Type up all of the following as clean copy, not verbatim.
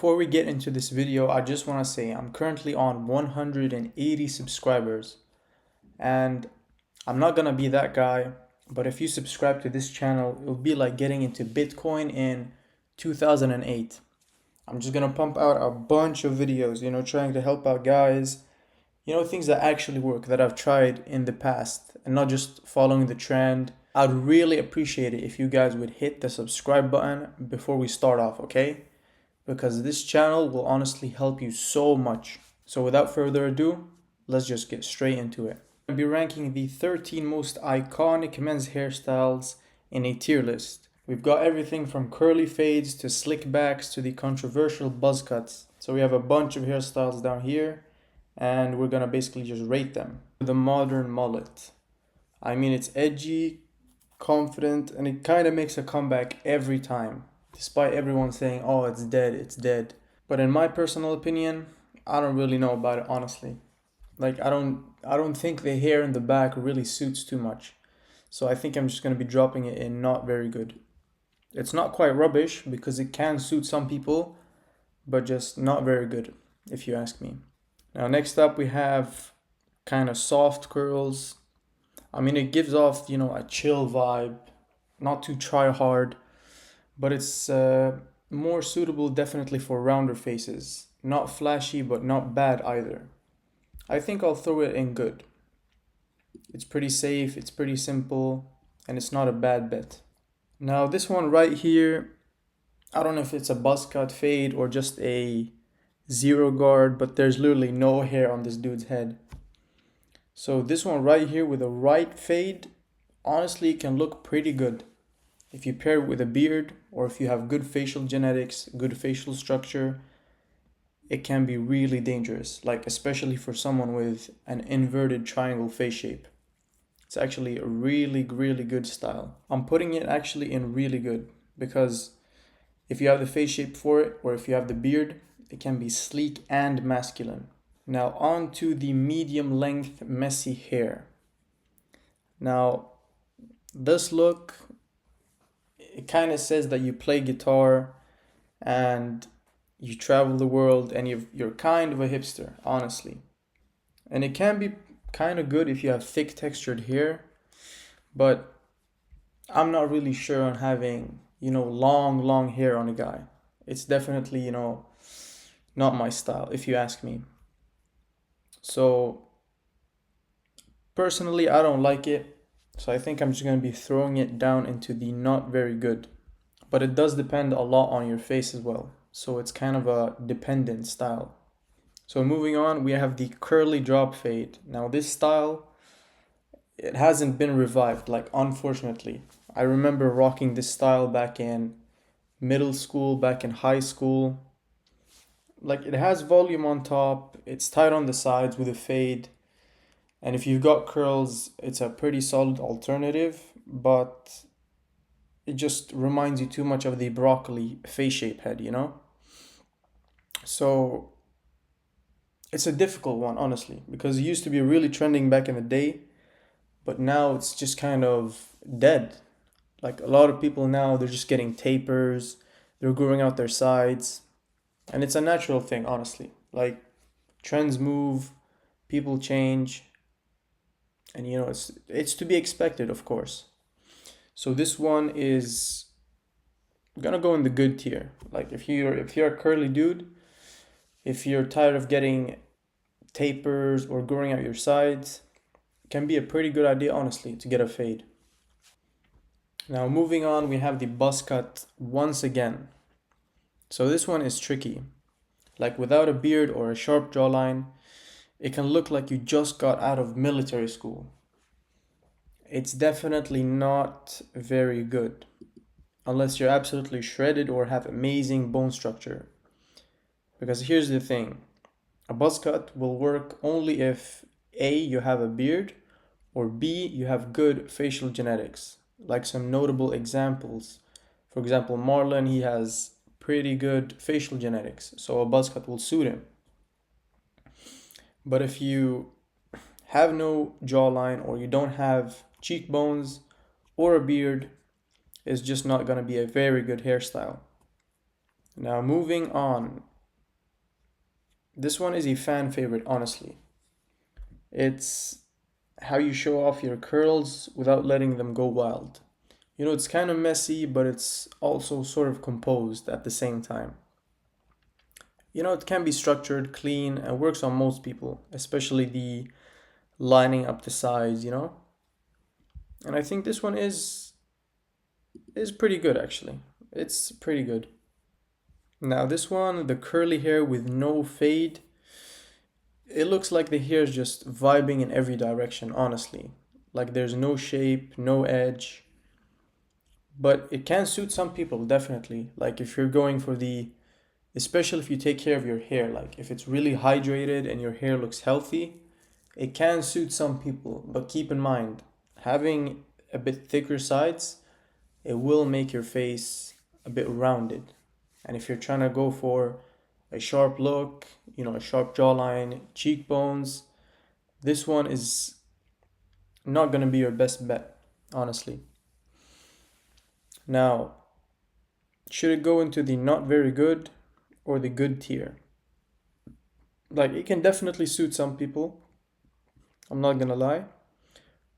before we get into this video, I just want to say I'm currently on 180 subscribers, and I'm not gonna be that guy, but if you subscribe to this channel, it'll be like getting into Bitcoin in 2008. I'm just gonna pump out a bunch of videos, trying to help out guys, things that actually work that I've tried in the past and not just following the trend. I'd really appreciate it if you guys would hit the subscribe button before we start off, okay? Because this channel will honestly help you so much. So without further ado, let's just get straight into it. I'll be ranking the 13 most iconic men's hairstyles in a tier list. We've got everything from curly fades to slick backs to the controversial buzz cuts. So we have a bunch of hairstyles down here, and we're gonna basically just rate them. The modern mullet. I mean, it's edgy, confident, and it kind of makes a comeback every time, despite everyone saying, oh, it's dead, it's dead. But in my personal opinion, I don't really know about it, honestly. Like, I don't think the hair in the back really suits too much. So I think I'm just going to be dropping it in not very good. It's not quite rubbish because it can suit some people, but just not very good, if you ask me. Now, next up, we have kind of soft curls. I mean, it gives off, a chill vibe, not too try hard, but it's more suitable definitely for rounder faces. Not flashy, but not bad either. I think I'll throw it in good. It's pretty safe, it's pretty simple, and it's not a bad bet. Now this one right here, I don't know if it's a buzz cut fade or just a zero guard, but there's literally no hair on this dude's head. So this one right here with a right fade, honestly can look pretty good. If you pair it with a beard, or if you have good facial genetics, good facial structure, it can be really dangerous, like especially for someone with an inverted triangle face shape. It's actually a really, really good style. I'm putting it actually in really good because if you have the face shape for it, or if you have the beard, it can be sleek and masculine. Now on to the medium length messy hair. Now this look, it kind of says that you play guitar and you travel the world and you're kind of a hipster, honestly. And it can be kind of good if you have thick textured hair, but I'm not really sure on having, long hair on a guy. It's definitely, not my style, if you ask me. So personally, I don't like it. So I think I'm just going to be throwing it down into the not very good. But it does depend a lot on your face as well. So it's kind of a dependent style. So moving on, we have the curly drop fade. Now this style, it hasn't been revived, like unfortunately. I remember rocking this style back in middle school, back in high school. Like it has volume on top, it's tight on the sides with a fade. And if you've got curls, it's a pretty solid alternative, but it just reminds you too much of the broccoli face shape head, So it's a difficult one, honestly, because it used to be really trending back in the day, but now it's just kind of dead. Like a lot of people now, they're just getting tapers, they're growing out their sides, and it's a natural thing, honestly. Like trends move, people change, and it's to be expected, of course. So this one is gonna go in the good tier. Like if you're a curly dude, if you're tired of getting tapers or growing out your sides, it can be a pretty good idea, honestly, to get a fade. Now moving on, we have the buzz cut once again. So this one is tricky. Like without a beard or a sharp jawline, it can look like you just got out of military school. It's definitely not very good, unless you're absolutely shredded or have amazing bone structure. Because here's the thing, a buzz cut will work only if A, you have a beard, or B, you have good facial genetics. Like some notable examples. For example, Marlon, he has pretty good facial genetics, so a buzz cut will suit him. But if you have no jawline, or you don't have cheekbones or a beard, it's just not going to be a very good hairstyle. Now moving on, This one is a fan favorite, honestly. It's how you show off your curls without letting them go wild. It's kind of messy, but it's also sort of composed at the same time. It can be structured, clean, and works on most people, especially the lining up the sides. And I think this one is pretty good actually. It's pretty good. Now this one, the curly hair with no fade, it looks like the hair is just vibing in every direction, honestly. Like there's no shape, no edge, but it can suit some people definitely. Like if you're going for the especially if you take care of your hair, like if it's really hydrated and your hair looks healthy, it can suit some people, but keep in mind, having a bit thicker sides, it will make your face a bit rounded. And if you're trying to go for a sharp look, a sharp jawline, cheekbones, this one is not going to be your best bet, honestly. Now, should it go into the not very good or the good tier? Like, it can definitely suit some people, I'm not going to lie,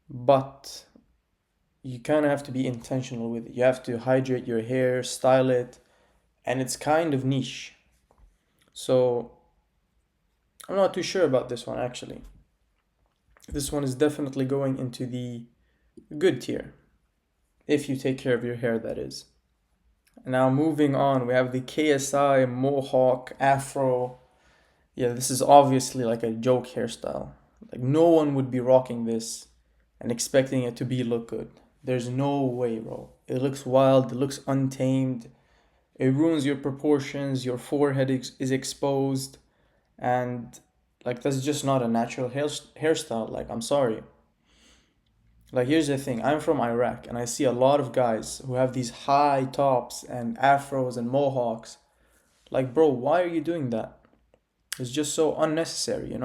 but you kind of have to be intentional with it. You have to hydrate your hair, style it, and it's kind of niche. So, I'm not too sure about this one actually. This one is definitely going into the good tier, if you take care of your hair, that is. Now, moving on, we have the KSI Mohawk Afro. Yeah, this is obviously like a joke hairstyle. Like, no one would be rocking this and expecting it to be look good. There's no way, bro. It looks wild, it looks untamed, it ruins your proportions, your forehead is exposed, and like that's just not a natural hairstyle. Like, I'm sorry. Like, here's the thing, I'm from Iraq and I see a lot of guys who have these high tops and afros and mohawks. Like, bro, why are you doing that? It's just so unnecessary.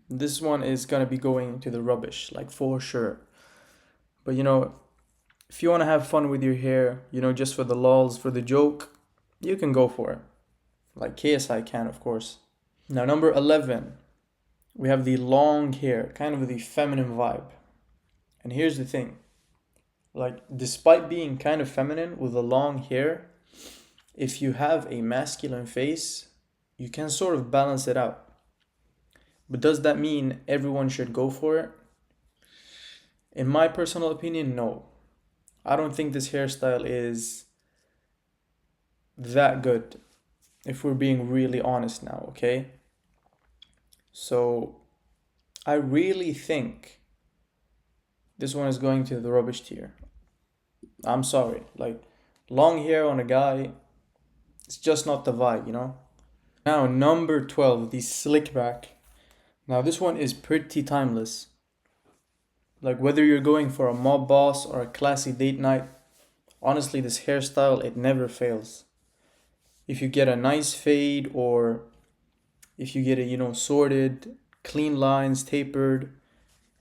This one is gonna be going to the rubbish, like for sure. But if you wanna have fun with your hair, just for the lulz, for the joke, you can go for it. Like KSI can, of course. Now, number 11, we have the long hair, kind of the feminine vibe. And here's the thing, like, despite being kind of feminine with the long hair, if you have a masculine face, you can sort of balance it out. But does that mean everyone should go for it? In my personal opinion, no. I don't think this hairstyle is that good, if we're being really honest now, okay? So I really think this one is going to the rubbish tier. I'm sorry. Like, long hair on a guy, it's just not the vibe. Now, number 12, the slick back. Now, this one is pretty timeless. Like, whether you're going for a mob boss or a classy date night, honestly, this hairstyle, it never fails. If you get a nice fade, or if you get it, sorted, clean lines, tapered,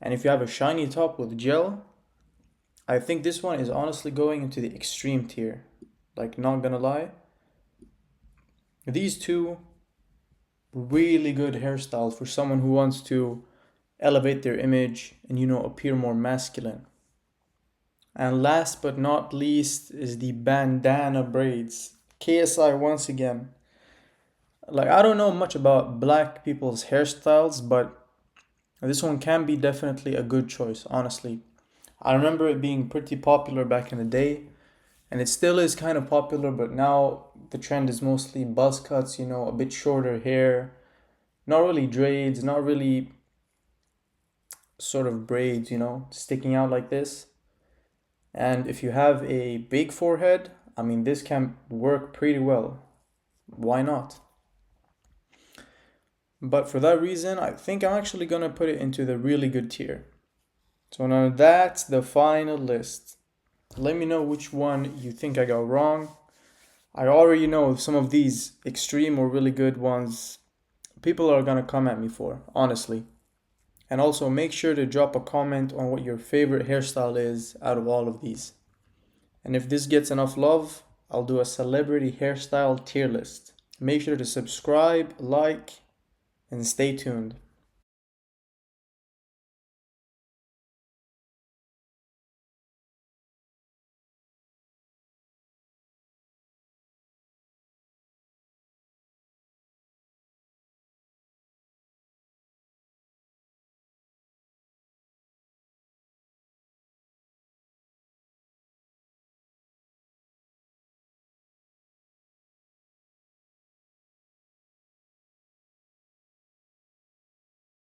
and if you have a shiny top with gel, I think this one is honestly going into the extreme tier. Like, not gonna lie. These two, really good hairstyles for someone who wants to elevate their image and, appear more masculine. And last but not least is the bandana braids. KSI once again. Like, I don't know much about black people's hairstyles, but this one can be definitely a good choice, honestly. I remember it being pretty popular back in the day, and it still is kind of popular, but now the trend is mostly buzz cuts, a bit shorter hair, not really braids, not really sort of braids, sticking out like this. And if you have a big forehead, I mean, this can work pretty well. Why not? But for that reason, I think I'm actually gonna put it into the really good tier. So now that's the final list. Let me know which one you think I got wrong. I already know some of these extreme or really good ones people are gonna come at me for, honestly. And also make sure to drop a comment on what your favorite hairstyle is out of all of these. And if this gets enough love, I'll do a celebrity hairstyle tier list. Make sure to subscribe, like, and stay tuned.